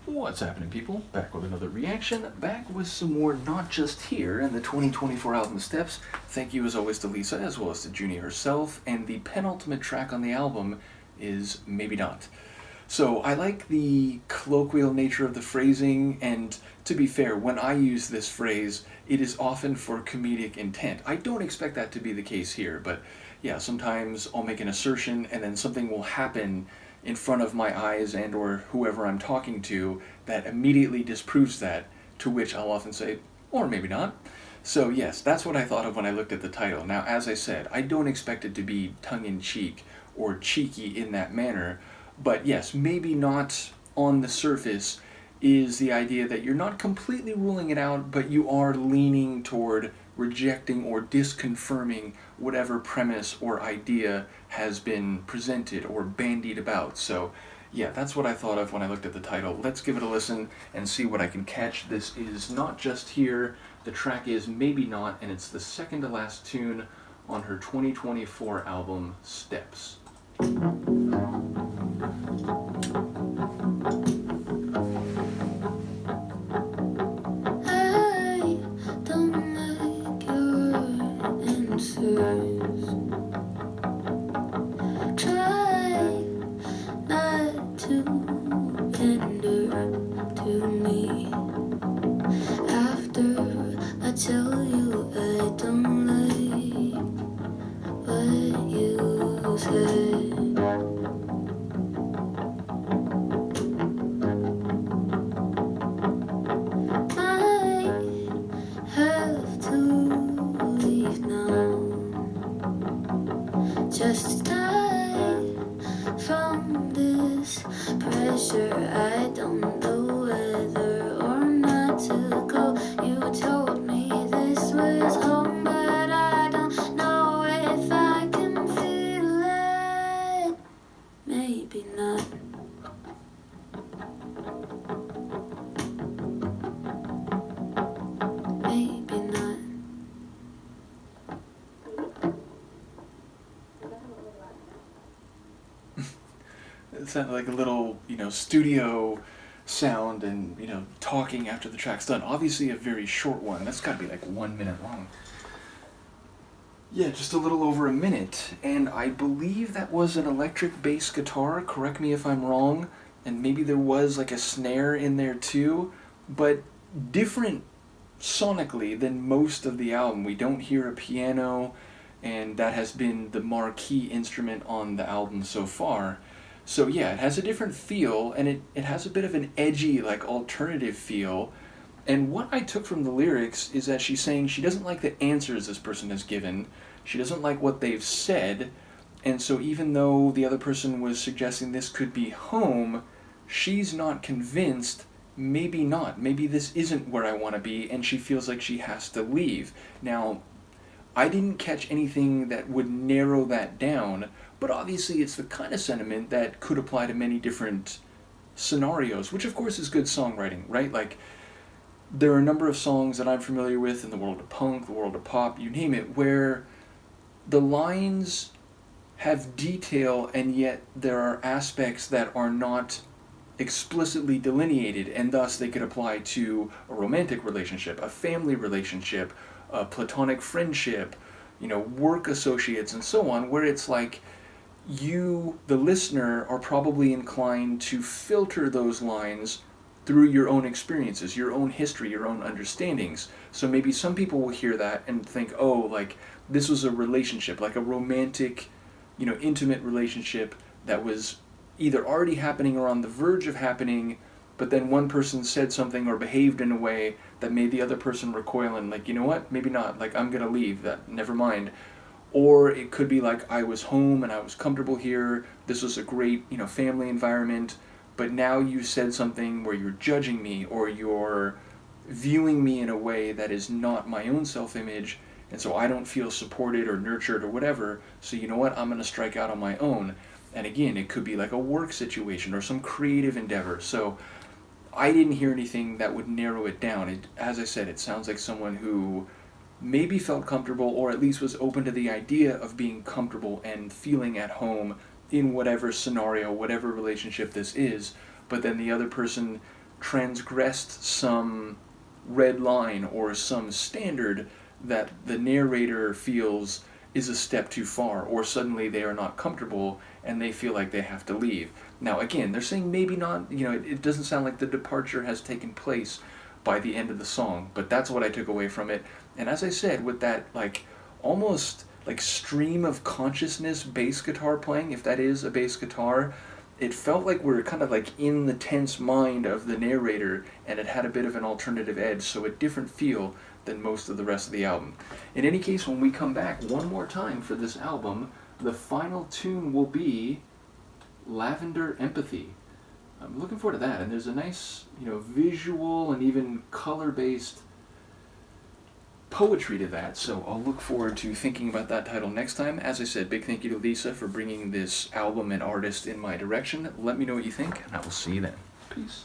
What's happening, people? Back with another reaction, back with some more Not Just Here and the 2024 album Steps. Thank you as always to Lisa as well as to Junie herself, and the penultimate track on the album is Maybe Not. So I like the colloquial nature of the phrasing, and to be fair, when I use this phrase, it is often for comedic intent. I don't expect that to be the case here, but yeah, sometimes I'll make an assertion and then something will happen in front of my eyes and or whoever I'm talking to that immediately disproves that, to which I'll often say, or maybe not. So yes, that's what I thought of when I looked at the title. Now, as I said, I don't expect it to be tongue-in-cheek or cheeky in that manner, but yes, maybe not on the surface is the idea that you're not completely ruling it out, but you are leaning toward rejecting or disconfirming whatever premise or idea has been presented or bandied about. So yeah, that's what I thought of when I looked at the title. Let's give it a listen and see what I can catch. This is Not Just Here. The track is Maybe Not, and it's the second to last tune on her 2024 album, Steps. Try not to tender to me after I tell you I don't like what you said. Might have to leave now. Just die from this pressure. I don't know whether or not to go. You told me this was home, but I don't know if I can feel it. Maybe not. Maybe not. It sounded like a little, studio sound and, talking after the track's done. Obviously a very short one. That's got to be like 1 minute long. Yeah, just a little over a minute. And I believe that was an electric bass guitar. Correct me if I'm wrong. And maybe there was like a snare in there too. But different sonically than most of the album. We don't hear a piano, and that has been the marquee instrument on the album so far. So yeah, it has a different feel, and it has a bit of an edgy, like, alternative feel. And what I took from the lyrics is that she's saying she doesn't like the answers this person has given, she doesn't like what they've said, and so even though the other person was suggesting this could be home, she's not convinced. Maybe not. Maybe this isn't where I want to be, and she feels like she has to leave. Now, I didn't catch anything that would narrow that down, but obviously it's the kind of sentiment that could apply to many different scenarios, which of course is good songwriting, right? Like, there are a number of songs that I'm familiar with in the world of punk, the world of pop, you name it, where the lines have detail and yet there are aspects that are not explicitly delineated, and thus they could apply to a romantic relationship, a family relationship, a platonic friendship, work associates, and so on, where it's like you, the listener, are probably inclined to filter those lines through your own experiences, your own history, your own understandings. So maybe some people will hear that and think, oh, like, this was a relationship, like a romantic, intimate relationship that was either already happening or on the verge of happening, but then one person said something or behaved in a way that made the other person recoil and like, you know what, maybe not, like, I'm gonna leave, that, never mind. Or it could be like, I was home and I was comfortable here, this was a great, family environment, but now you said something where you're judging me or you're viewing me in a way that is not my own self-image, and so I don't feel supported or nurtured or whatever, so you know what, I'm gonna strike out on my own. And again, it could be like a work situation or some creative endeavor. So I didn't hear anything that would narrow it down. As I said, it sounds like someone who maybe felt comfortable or at least was open to the idea of being comfortable and feeling at home in whatever scenario, whatever relationship this is, but then the other person transgressed some red line or some standard that the narrator feels is a step too far, or suddenly they are not comfortable and they feel like they have to leave. Now, again, they're saying maybe not, it doesn't sound like the departure has taken place by the end of the song, but that's what I took away from it. And as I said, with that, like, almost like stream of consciousness bass guitar playing, if that is a bass guitar, it felt like we were kind of like in the tense mind of the narrator, and it had a bit of an alternative edge, so a different feel than most of the rest of the album. In any case, when we come back one more time for this album, the final tune will be Lavender Empathy. I'm looking forward to that, and there's a nice, visual and even color-based poetry to that, so I'll look forward to thinking about that title next time. As I said, big thank you to Lisa for bringing this album and artist in my direction. Let me know what you think, and I will see you then. Peace.